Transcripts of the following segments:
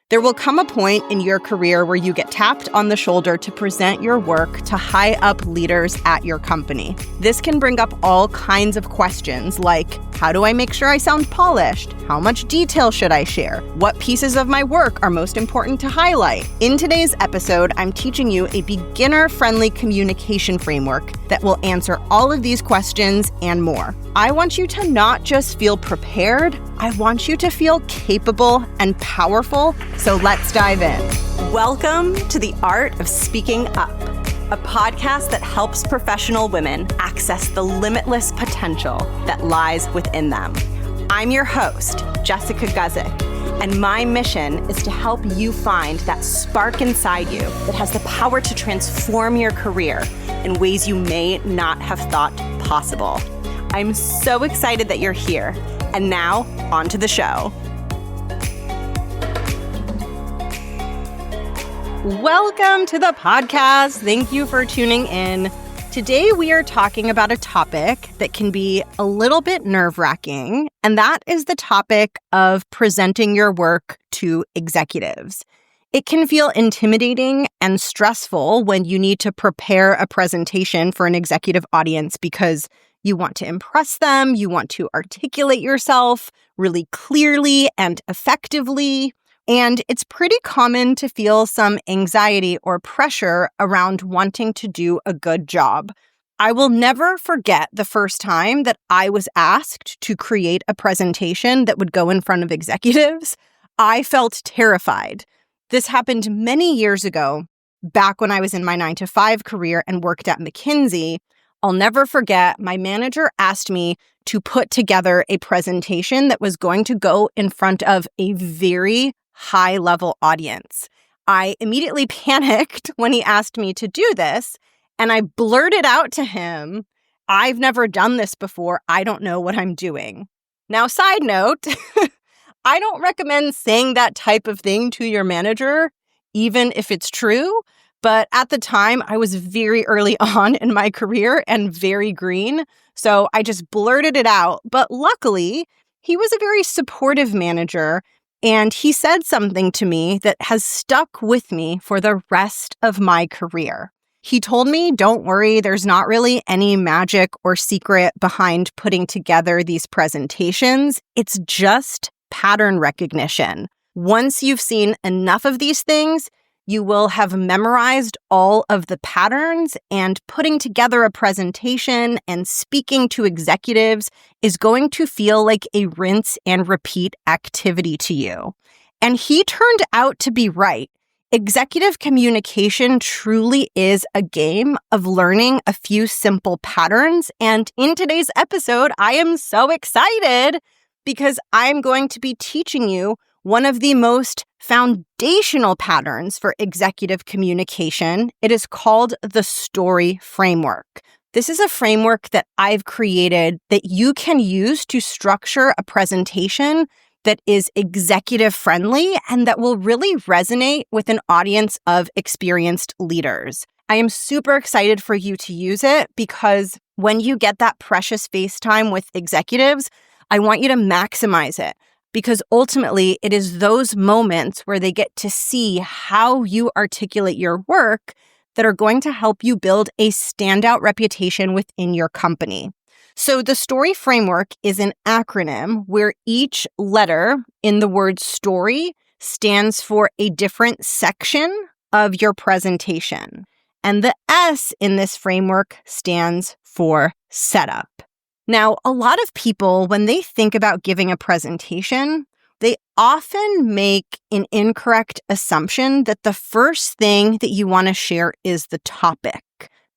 There will come a point in your career where you get tapped on the shoulder to present your work to high-up leaders at your company. This can bring up all kinds of questions like, how do I make sure I sound polished? How much detail should I share? What pieces of my work are most important to highlight? In today's episode, I'm teaching you a beginner-friendly communication framework that will answer all of these questions and more. I want you to not just feel prepared, I want you to feel capable and powerful. So let's dive in. Welcome to The Art of Speaking Up, a podcast that helps professional women access the limitless potential that lies within them. I'm your host, Jessica Guzik, and my mission is to help you find that spark inside you that has the power to transform your career in ways you may not have thought possible. I'm so excited that you're here. And now, on to the show. Welcome to the podcast. Thank you for tuning in. Today, we are talking about a topic that can be a little bit nerve-wracking, and that is the topic of presenting your work to executives. It can feel intimidating and stressful when you need to prepare a presentation for an executive audience because you want to impress them, you want to articulate yourself really clearly and effectively. And it's pretty common to feel some anxiety or pressure around wanting to do a good job. I will never forget the first time that I was asked to create a presentation that would go in front of executives. I felt terrified. This happened many years ago, back when I was in my 9-to-5 career and worked at McKinsey. I'll never forget, my manager asked me to put together a presentation that was going to go in front of a very high-level audience. I immediately panicked when he asked me to do this, and I blurted out to him, "I've never done this before. I don't know what I'm doing." Now, side note, I don't recommend saying that type of thing to your manager, even if it's true. But at the time, I was very early on in my career and very green, so I just blurted it out. But luckily, he was a very supportive manager, and he said something to me that has stuck with me for the rest of my career. He told me, don't worry, there's not really any magic or secret behind putting together these presentations. It's just pattern recognition. Once you've seen enough of these things, you will have memorized all of the patterns, and putting together a presentation and speaking to executives is going to feel like a rinse and repeat activity to you. And he turned out to be right. Executive communication truly is a game of learning a few simple patterns. And in today's episode, I am so excited because I'm going to be teaching you one of the most foundational patterns for executive communication. It is called the story framework. This is a framework that I've created that you can use to structure a presentation that is executive friendly and that will really resonate with an audience of experienced leaders. I am super excited for you to use it because when you get that precious face time with executives, I want you to maximize it. Because ultimately, it is those moments where they get to see how you articulate your work that are going to help you build a standout reputation within your company. So the story framework is an acronym where each letter in the word story stands for a different section of your presentation. And the S in this framework stands for setup. Now, a lot of people, when they think about giving a presentation, they often make an incorrect assumption that the first thing that you want to share is the topic.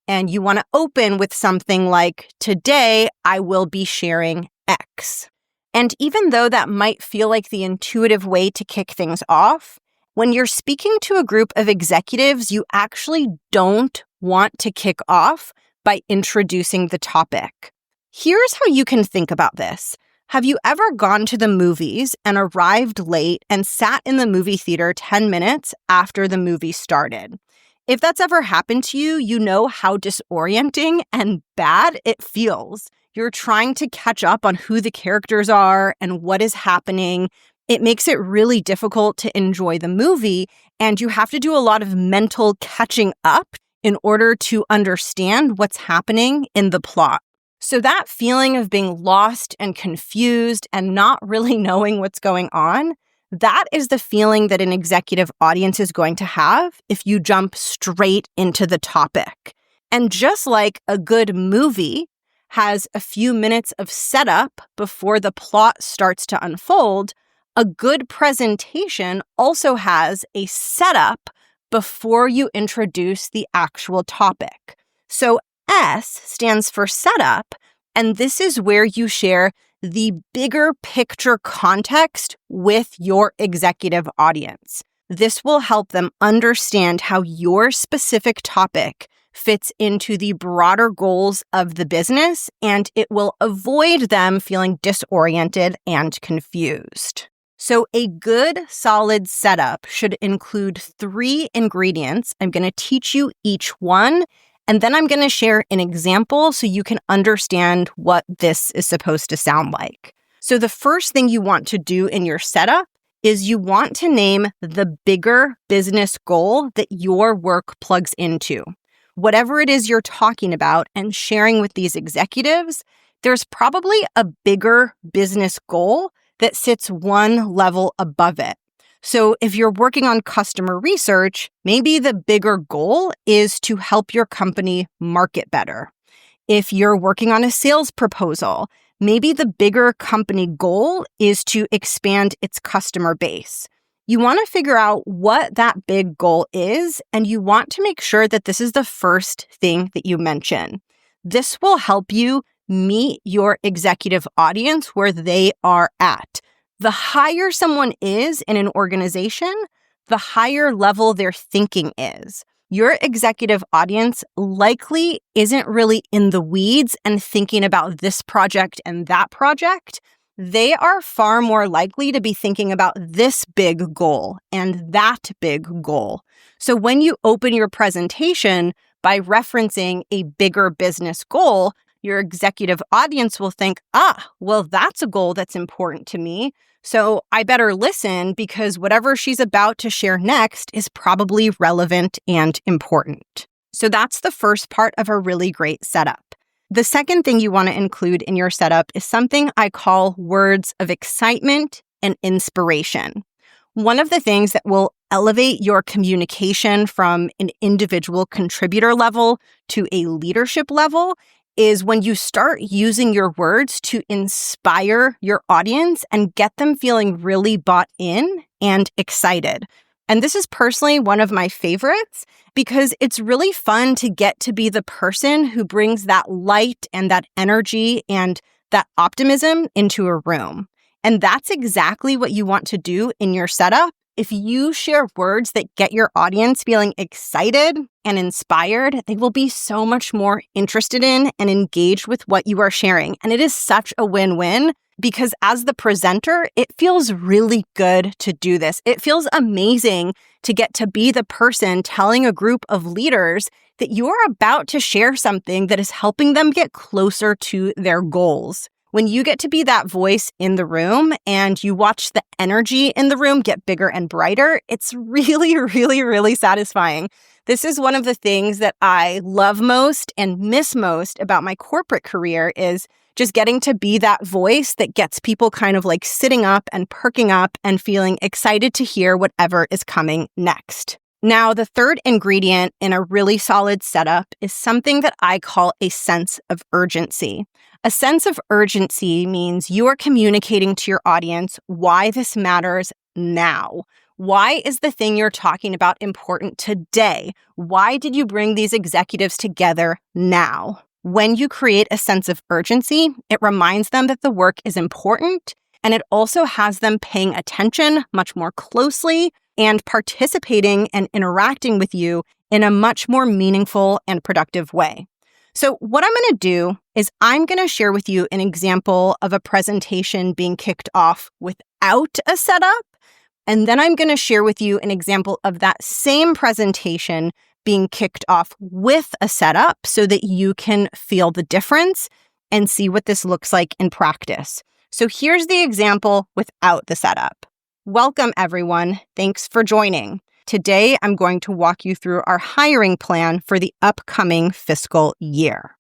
And you want to open with something like, today I will be sharing X. And even though that might feel like the intuitive way to kick things off, when you're speaking to a group of executives, you actually don't want to kick off by introducing the topic. Here's how you can think about this. Have you ever gone to the movies and arrived late and sat in the movie theater 10 minutes after the movie started? If that's ever happened to you, you know how disorienting and bad it feels. You're trying to catch up on who the characters are and what is happening, It makes it really difficult to enjoy the movie, and you have to do a lot of mental catching up in order to understand what's happening in the plot. So that feeling of being lost and confused and not really knowing what's going on, that is the feeling that an executive audience is going to have if you jump straight into the topic. And just like a good movie has a few minutes of setup before the plot starts to unfold, a good presentation also has a setup before you introduce the actual topic. So S stands for setup, and this is where you share the bigger picture context with your executive audience. This will help them understand how your specific topic fits into the broader goals of the business, and it will avoid them feeling disoriented and confused. So a good, solid setup should include 3 ingredients. I'm going to teach you each one, and then I'm going to share an example so you can understand what this is supposed to sound like. So the first thing you want to do in your setup is you want to name the bigger business goal that your work plugs into. Whatever it is you're talking about and sharing with these executives, there's probably a bigger business goal that sits one level above it. So if you're working on customer research, maybe the bigger goal is to help your company market better. If you're working on a sales proposal, maybe the bigger company goal is to expand its customer base. You want to figure out what that big goal is, and you want to make sure that this is the first thing that you mention. This will help you meet your executive audience where they are at. The higher someone is in an organization, the higher level their thinking is. Your executive audience likely isn't really in the weeds and thinking about this project and that project. They are far more likely to be thinking about this big goal and that big goal. So when you open your presentation by referencing a bigger business goal, your executive audience will think, well, that's a goal that's important to me. So I better listen because whatever she's about to share next is probably relevant and important. So that's the first part of a really great setup. The second thing you want to include in your setup is something I call words of excitement and inspiration. One of the things that will elevate your communication from an individual contributor level to a leadership level is when you start using your words to inspire your audience and get them feeling really bought in and excited. And this is personally one of my favorites because it's really fun to get to be the person who brings that light and that energy and that optimism into a room. And that's exactly what you want to do in your setup. If you share words that get your audience feeling excited and inspired, they will be so much more interested in and engaged with what you are sharing. And it is such a win-win because as the presenter, it feels really good to do this. It feels amazing to get to be the person telling a group of leaders that you are about to share something that is helping them get closer to their goals. When you get to be that voice in the room and you watch the energy in the room get bigger and brighter, it's really, really, really satisfying. This is one of the things that I love most and miss most about my corporate career is just getting to be that voice that gets people kind of like sitting up and perking up and feeling excited to hear whatever is coming next. Now, the third ingredient in a really solid setup is something that I call a sense of urgency. A sense of urgency means you are communicating to your audience why this matters now. Why is the thing you're talking about important today? Why did you bring these executives together now? When you create a sense of urgency, it reminds them that the work is important, and it also has them paying attention much more closely and participating and interacting with you in a much more meaningful and productive way. So what I'm going to do is I'm going to share with you an example of a presentation being kicked off without a setup, and then I'm going to share with you an example of that same presentation being kicked off with a setup so that you can feel the difference and see what this looks like in practice. So here's the example without the setup. Welcome, everyone. Thanks for joining. Today, I'm going to walk you through our hiring plan for the upcoming fiscal year.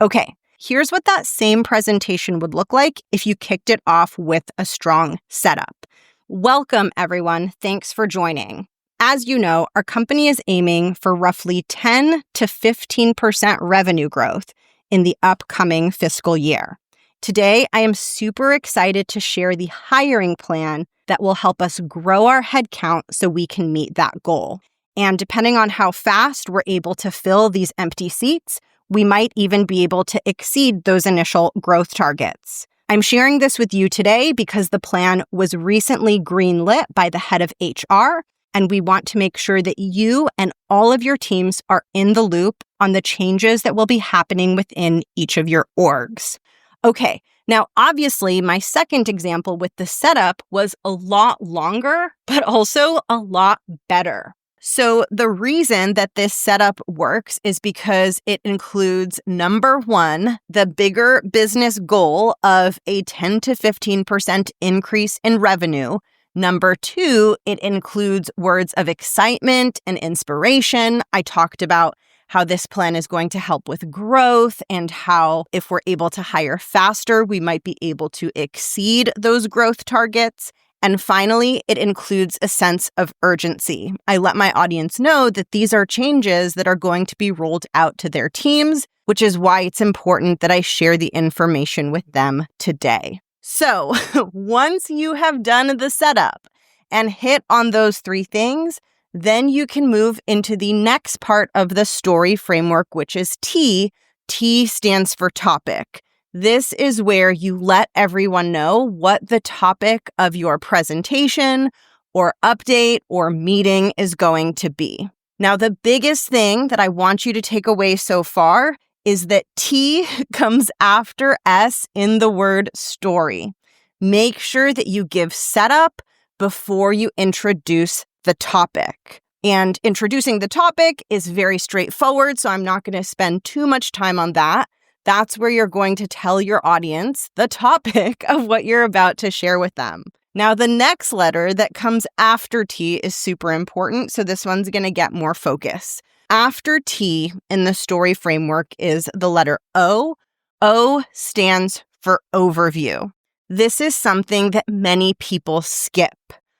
Okay, here's what that same presentation would look like if you kicked it off with a strong setup. Welcome, everyone. Thanks for joining. As you know, our company is aiming for roughly 10 to 15% revenue growth in the upcoming fiscal year. Today, I am super excited to share the hiring plan that will help us grow our headcount so we can meet that goal. And depending on how fast we're able to fill these empty seats, we might even be able to exceed those initial growth targets. I'm sharing this with you today because the plan was recently greenlit by the head of HR, and we want to make sure that you and all of your teams are in the loop on the changes that will be happening within each of your orgs. Okay, now obviously my second example with the setup was a lot longer, but also a lot better. So the reason that this setup works is because it includes, number one, the bigger business goal of a 10 to 15% increase in revenue. Number two, it includes words of excitement and inspiration. I talked about how this plan is going to help with growth and how if we're able to hire faster, we might be able to exceed those growth targets. And finally, it includes a sense of urgency. I let my audience know that these are changes that are going to be rolled out to their teams, which is why it's important that I share the information with them today. So once you have done the setup and hit on those three things, then you can move into the next part of the story framework, which is T. T stands for topic. This is where you let everyone know what the topic of your presentation or update or meeting is going to be. Now, the biggest thing that I want you to take away so far is that T comes after S in the word story. Make sure that you give setup before you introduce the topic. And introducing the topic is very straightforward, so I'm not going to spend too much time on that. That's where you're going to tell your audience the topic of what you're about to share with them. Now, the next letter that comes after T is super important, so this one's going to get more focus. After T in the story framework is the letter O. O stands for overview. This is something that many people skip.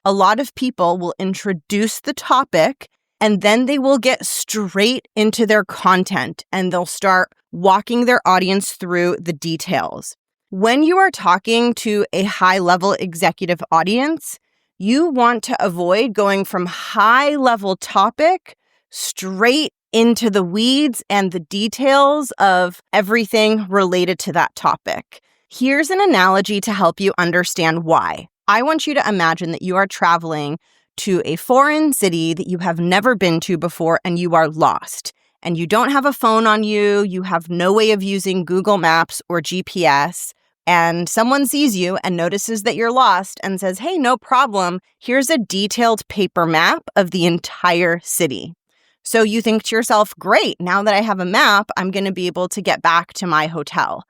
A lot of people will introduce the topic and then they will get straight into their content and they'll start walking their audience through the details. When you are talking to a high-level executive audience, you want to avoid going from high-level topic straight into the weeds and the details of everything related to that topic. Here's an analogy to help you understand why. I want you to imagine that you are traveling to a foreign city that you have never been to before and you are lost. And you don't have a phone on you, you have no way of using Google Maps or GPS, and someone sees you and notices that you're lost and says, "Hey, no problem, here's a detailed paper map of the entire city." So you think to yourself, great, now that I have a map, I'm going to be able to get back to my hotel.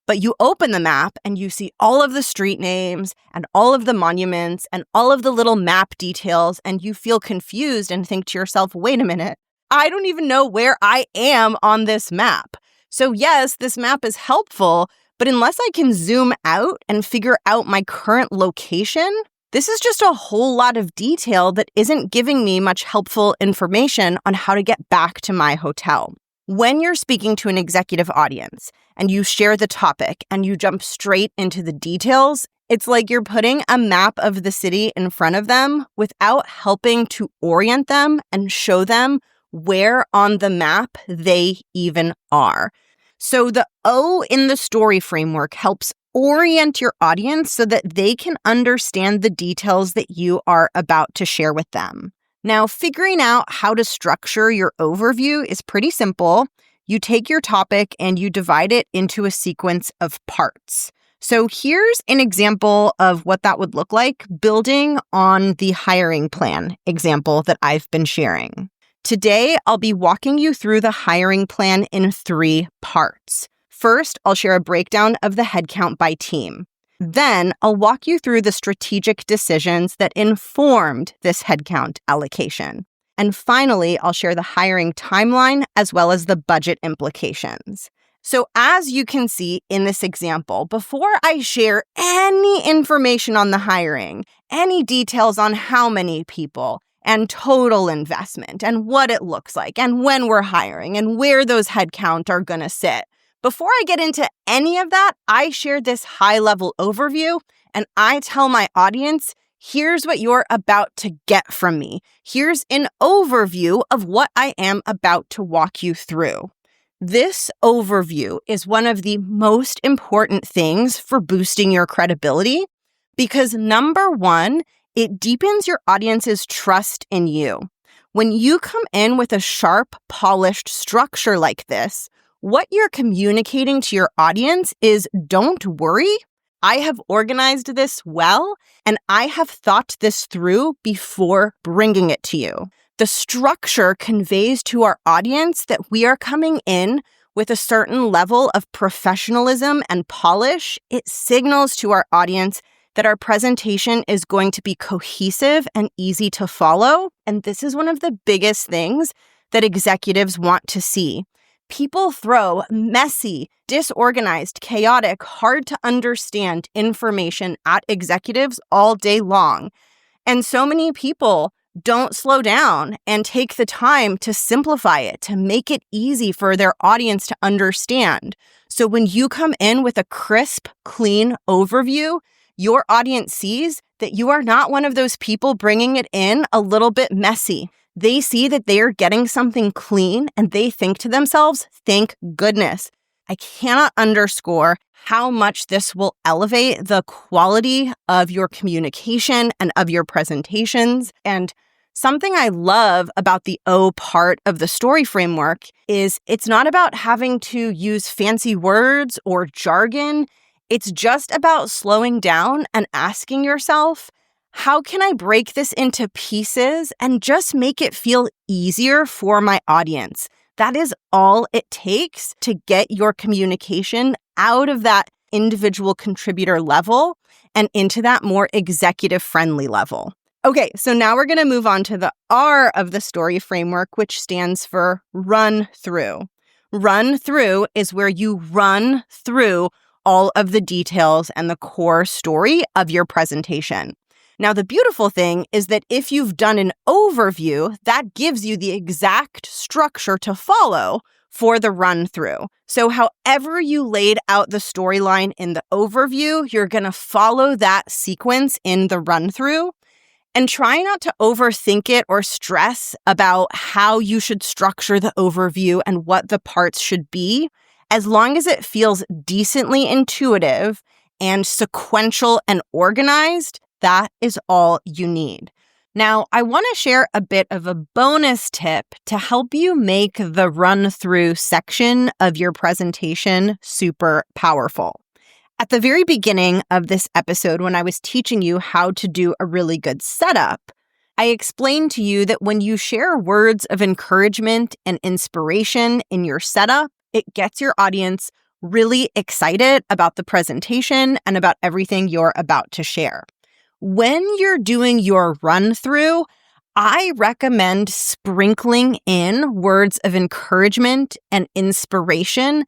But you open the map and you see all of the street names and all of the monuments and all of the little map details, and you feel confused and think to yourself, wait a minute, I don't even know where I am on this map. So yes, this map is helpful, but unless I can zoom out and figure out my current location, this is just a whole lot of detail that isn't giving me much helpful information on how to get back to my hotel. When you're speaking to an executive audience and you share the topic and you jump straight into the details, it's like you're putting a map of the city in front of them without helping to orient them and show them where on the map they even are. So the O in the story framework helps orient your audience so that they can understand the details that you are about to share with them. Now, figuring out how to structure your overview is pretty simple. You take your topic and you divide it into a sequence of parts. So here's an example of what that would look like, building on the hiring plan example that I've been sharing. Today, I'll be walking you through the hiring plan in 3 parts. First, I'll share a breakdown of the headcount by team. Then I'll walk you through the strategic decisions that informed this headcount allocation. And finally, I'll share the hiring timeline as well as the budget implications. So as you can see in this example, before I share any information on the hiring, any details on how many people, and total investment, and what it looks like, and when we're hiring, and where those headcount are going to sit, before I get into any of that, I share this high-level overview, and I tell my audience, here's what you're about to get from me. Here's an overview of what I am about to walk you through. This overview is one of the most important things for boosting your credibility because number one, it deepens your audience's trust in you. When you come in with a sharp, polished structure like this, what you're communicating to your audience is don't worry. I have organized this well, and I have thought this through before bringing it to you. The structure conveys to our audience that we are coming in with a certain level of professionalism and polish. It signals to our audience that our presentation is going to be cohesive and easy to follow. And this is one of the biggest things that executives want to see. People throw messy, disorganized, chaotic, hard to understand information at executives all day long. And so many people don't slow down and take the time to simplify it, to make it easy for their audience to understand. So when you come in with a crisp, clean overview, your audience sees that you are not one of those people bringing it in a little bit messy. They see that they are getting something clean and they think to themselves, thank goodness. I cannot underscore how much this will elevate the quality of your communication and of your presentations. And something I love about the O part of the story framework is it's not about having to use fancy words or jargon. It's just about slowing down and asking yourself, how can I break this into pieces and just make it feel easier for my audience? That is all it takes to get your communication out of that individual contributor level and into that more executive-friendly level. Okay, so now we're going to move on to the R of the story framework, which stands for run through. Run through is where you run through all of the details and the core story of your presentation. Now, the beautiful thing is that if you've done an overview, that gives you the exact structure to follow for the run through. So however you laid out the storyline in the overview, you're going to follow that sequence in the run through. And try not to overthink it or stress about how you should structure the overview and what the parts should be. As long as it feels decently intuitive and sequential and organized, that is all you need. Now, I want to share a bit of a bonus tip to help you make the run-through section of your presentation super powerful. At the very beginning of this episode, when I was teaching you how to do a really good setup, I explained to you that when you share words of encouragement and inspiration in your setup, it gets your audience really excited about the presentation and about everything you're about to share. When you're doing your run-through, I recommend sprinkling in words of encouragement and inspiration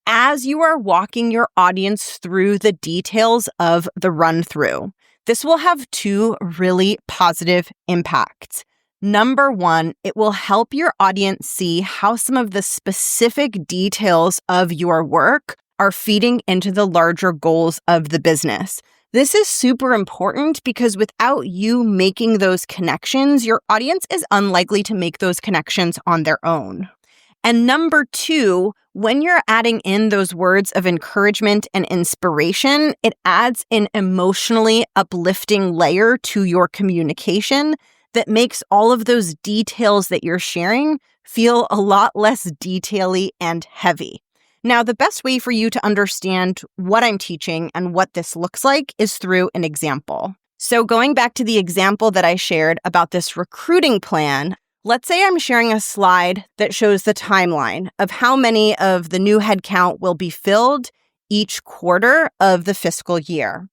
as you are walking your audience through the details of the run-through. This will have two really positive impacts. Number one, it will help your audience see how some of the specific details of your work are feeding into the larger goals of the business. This is super important because without you making those connections, your audience is unlikely to make those connections on their own. And number two, when you're adding in those words of encouragement and inspiration, it adds an emotionally uplifting layer to your communication that makes all of those details that you're sharing feel a lot less detaily and heavy. Now, the best way for you to understand what I'm teaching and what this looks like is through an example. So going back to the example that I shared about this recruiting plan, let's say I'm sharing a slide that shows the timeline of how many of the new headcount will be filled each quarter of the fiscal year.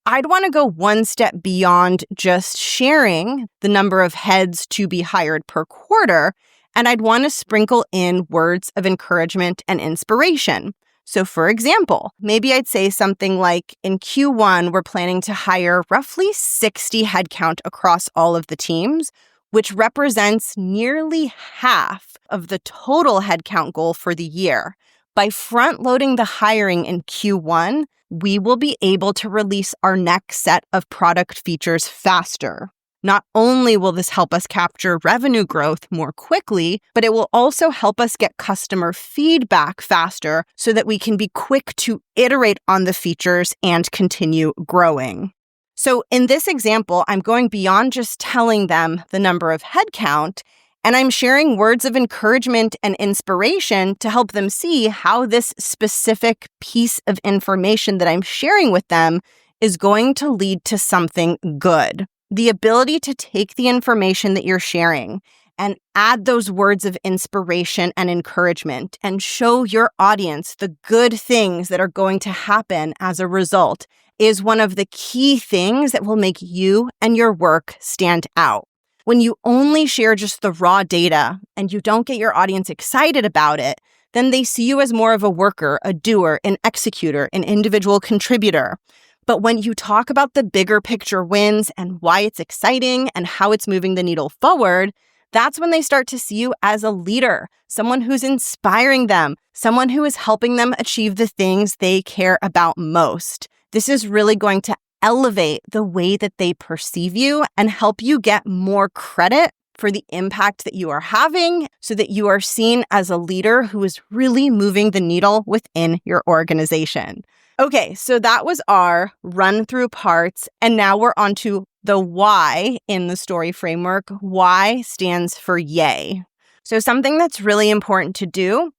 I'd want to go one step beyond just sharing the number of heads to be hired per quarter, and I'd want to sprinkle in words of encouragement and inspiration. So for example, maybe I'd say something like, in Q1, we're planning to hire roughly 60 headcount across all of the teams, which represents nearly half of the total headcount goal for the year. By front-loading the hiring in Q1, we will be able to release our next set of product features faster. Not only will this help us capture revenue growth more quickly, but it will also help us get customer feedback faster so that we can be quick to iterate on the features and continue growing. So in this example, I'm going beyond just telling them the number of headcount, and I'm sharing words of encouragement and inspiration to help them see how this specific piece of information that I'm sharing with them is going to lead to something good. The ability to take the information that you're sharing and add those words of inspiration and encouragement and show your audience the good things that are going to happen as a result is one of the key things that will make you and your work stand out. When you only share just the raw data and you don't get your audience excited about it, then they see you as more of a worker, a doer, an executor, an individual contributor. But when you talk about the bigger picture wins and why it's exciting and how it's moving the needle forward, that's when they start to see you as a leader, someone who's inspiring them, someone who is helping them achieve the things they care about most. This is really going to elevate the way that they perceive you and help you get more credit for the impact that you are having so that you are seen as a leader who is really moving the needle within your organization. Okay, so that was our run through parts, and now we're on to the why in the story framework. Why stands for yay. So something that's really important to do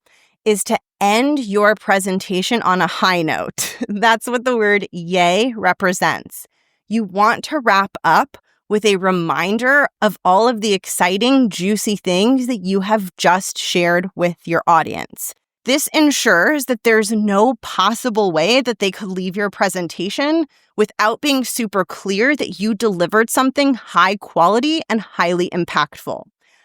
is to end your presentation on a high note. That's what the word yay represents. You want to wrap up with a reminder of all of the exciting, juicy things that you have just shared with your audience. This ensures that there's no possible way that they could leave your presentation without being super clear that you delivered something high quality and highly impactful.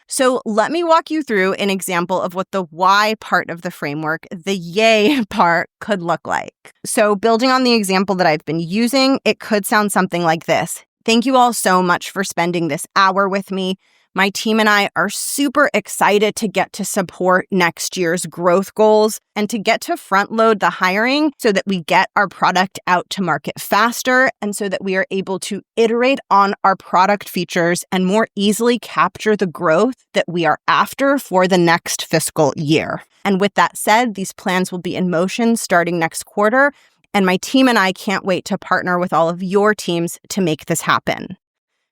So let me walk you through an example of what the why part of the framework, the yay part, could look like. So building on the example that I've been using, it could sound something like this. Thank you all so much for spending this hour with me. My team and I are super excited to get to support next year's growth goals and to get to front load the hiring so that we get our product out to market faster and so that we are able to iterate on our product features and more easily capture the growth that we are after for the next fiscal year. And with that said, these plans will be in motion starting next quarter, and my team and I can't wait to partner with all of your teams to make this happen.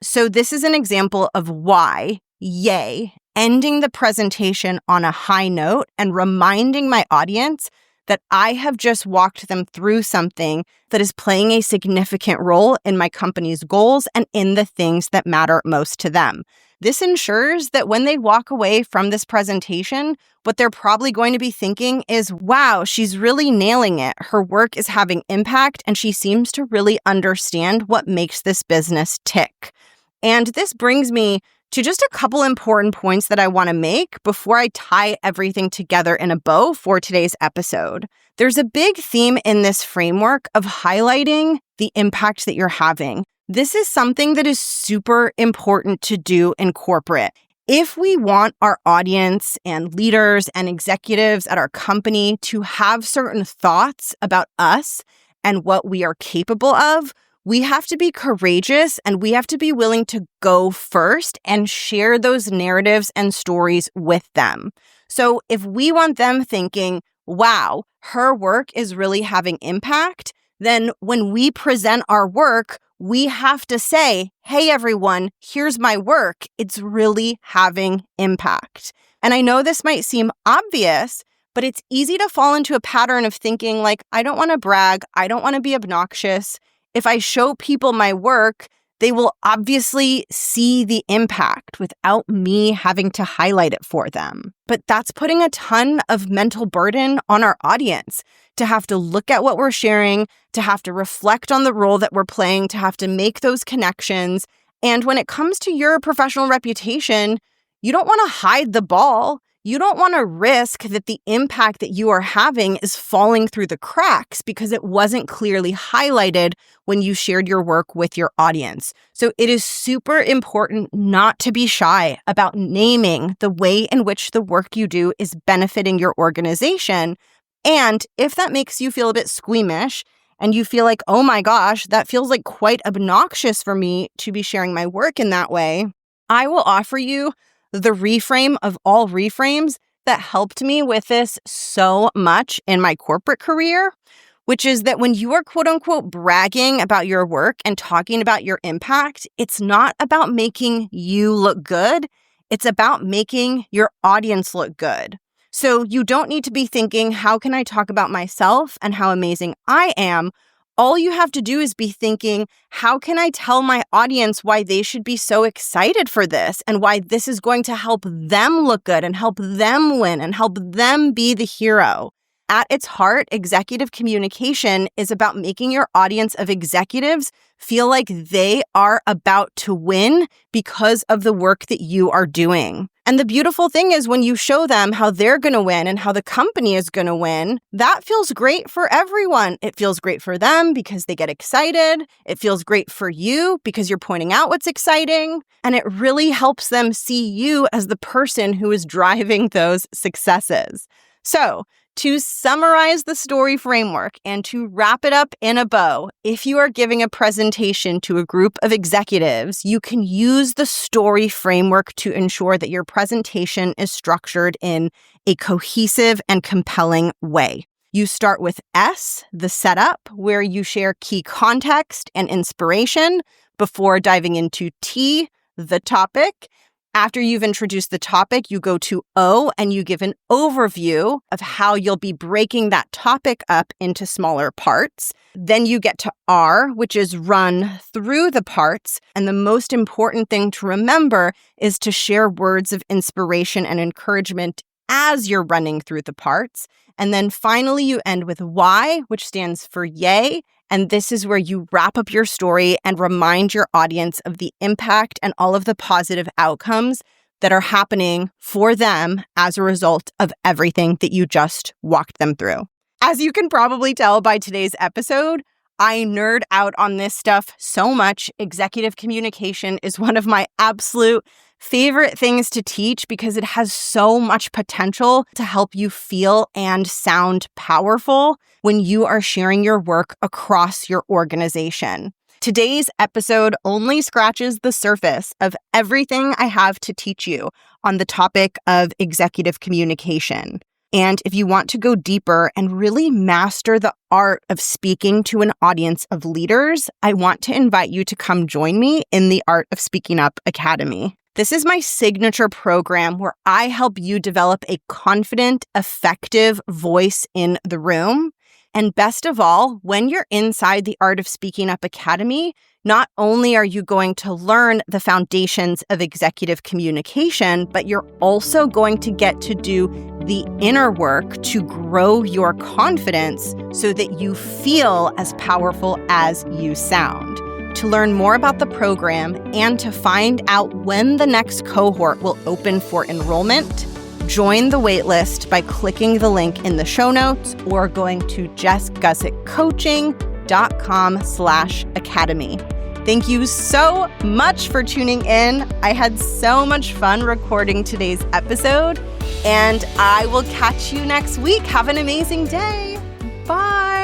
So this is an example of why, yay, ending the presentation on a high note and reminding my audience that I have just walked them through something that is playing a significant role in my company's goals and in the things that matter most to them. This ensures that when they walk away from this presentation, what they're probably going to be thinking is, wow, she's really nailing it. Her work is having impact, and she seems to really understand what makes this business tick. And this brings me to just a couple important points that I want to make before I tie everything together in a bow for today's episode. There's a big theme in this framework of highlighting the impact that you're having. This is something that is super important to do in corporate. If we want our audience and leaders and executives at our company to have certain thoughts about us and what we are capable of, we have to be courageous and we have to be willing to go first and share those narratives and stories with them. So if we want them thinking, wow, her work is really having impact, then when we present our work, we have to say, hey, everyone, here's my work. It's really having impact. And I know this might seem obvious, but it's easy to fall into a pattern of thinking like, I don't want to brag. I don't want to be obnoxious. If I show people my work, They will obviously see the impact without me having to highlight it for them. But that's putting a ton of mental burden on our audience to have to look at what we're sharing, to have to reflect on the role that we're playing, to have to make those connections. And when it comes to your professional reputation, you don't want to hide the ball. You don't want to risk that the impact that you are having is falling through the cracks because it wasn't clearly highlighted when you shared your work with your audience. So it is super important not to be shy about naming the way in which the work you do is benefiting your organization. And if that makes you feel a bit squeamish and you feel like, oh my gosh, that feels like quite obnoxious for me to be sharing my work in that way, I will offer you the reframe of all reframes that helped me with this so much in my corporate career, which is that when you are quote unquote bragging about your work and talking about your impact, it's not about making you look good. It's about making your audience look good. So you don't need to be thinking, how can I talk about myself and how amazing I am? All you have to do is be thinking, how can I tell my audience why they should be so excited for this and why this is going to help them look good and help them win and help them be the hero? At its heart, executive communication is about making your audience of executives feel like they are about to win because of the work that you are doing. And the beautiful thing is when you show them how they're going to win and how the company is going to win, that feels great for everyone. It feels great for them because they get excited. It feels great for you because you're pointing out what's exciting. And it really helps them see you as the person who is driving those successes. So, to summarize the story framework and to wrap it up in a bow, if you are giving a presentation to a group of executives, you can use the story framework to ensure that your presentation is structured in a cohesive and compelling way. You start with S, the setup, where you share key context and inspiration before diving into T, the topic. After you've introduced the topic, you go to O and you give an overview of how you'll be breaking that topic up into smaller parts. Then you get to R, which is run through the parts. And the most important thing to remember is to share words of inspiration and encouragement as you're running through the parts. And then finally, you end with Y, which stands for yay. And this is where you wrap up your story and remind your audience of the impact and all of the positive outcomes that are happening for them as a result of everything that you just walked them through. As you can probably tell by today's episode, I nerd out on this stuff so much. Executive communication is one of my absolute favorite things to teach because it has so much potential to help you feel and sound powerful when you are sharing your work across your organization. Today's episode only scratches the surface of everything I have to teach you on the topic of executive communication. And if you want to go deeper and really master the art of speaking to an audience of leaders, I want to invite you to come join me in the Art of Speaking Up Academy. This is my signature program where I help you develop a confident, effective voice in the room. And best of all, when you're inside the Art of Speaking Up Academy, not only are you going to learn the foundations of executive communication, but you're also going to get to do the inner work to grow your confidence so that you feel as powerful as you sound. To learn more about the program and to find out when the next cohort will open for enrollment, join the waitlist by clicking the link in the show notes or going to jessgussettcoaching.com/academy. Thank you so much for tuning in. I had so much fun recording today's episode, and I will catch you next week. Have an amazing day. Bye.